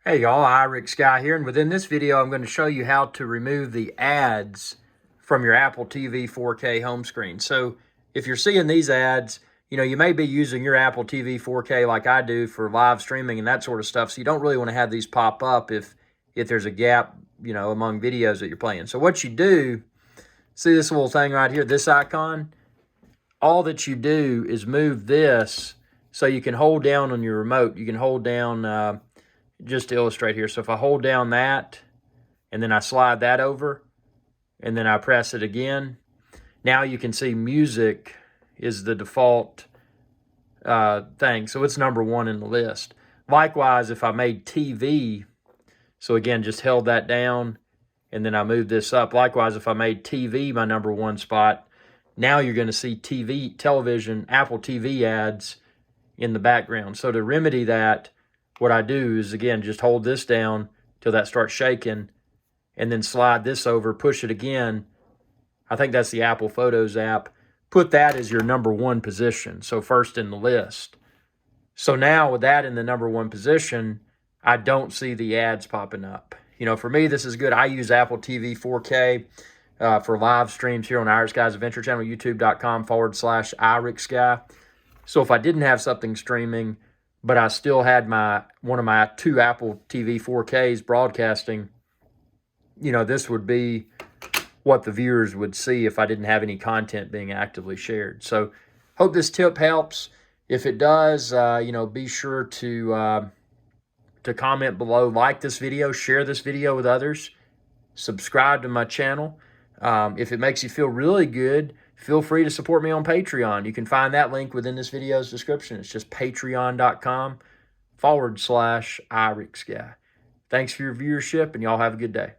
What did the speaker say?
Hey y'all, iRick Guy here, and within this video I'm going to show you how to remove the ads from your Apple TV 4K home screen. So if you're seeing these ads, you may be using your Apple TV 4K like I do for live streaming and that sort of stuff, so you don't really want to have these pop up if there's a gap, among videos that you're playing. So what you do, see this little thing right here, this icon? All that you do is move this so you can hold down on your remote. You can hold down, just to illustrate here. So if I hold down that and then I slide that over and then I press it again, now you can see music is the default thing. So it's number one in the list. Likewise, if I made TV, so again, just held that down and then I moved this up. Likewise, if I made TV my number one spot, now you're going to see television, Apple TV ads in the background. So to remedy that, what I do is, again, just hold this down till that starts shaking and then slide this over, push it again. I think that's the Apple Photos app. Put that as your number one position, so first in the list. So now with that in the number one position, I don't see the ads popping up. For me, this is good. I use Apple TV 4K for live streams here on iRick Guy's Adventure Channel, youtube.com/iRick. So if I didn't have something streaming, but I still had one of my two Apple TV 4Ks broadcasting, this would be what the viewers would see if I didn't have any content being actively shared. So hope this tip helps. If it does, be sure to comment below, like this video, share this video with others, subscribe to my channel. If it makes you feel really good, feel free to support me on Patreon. You can find that link within this video's description. It's just patreon.com/iRick Guy. Thanks for your viewership, and y'all have a good day.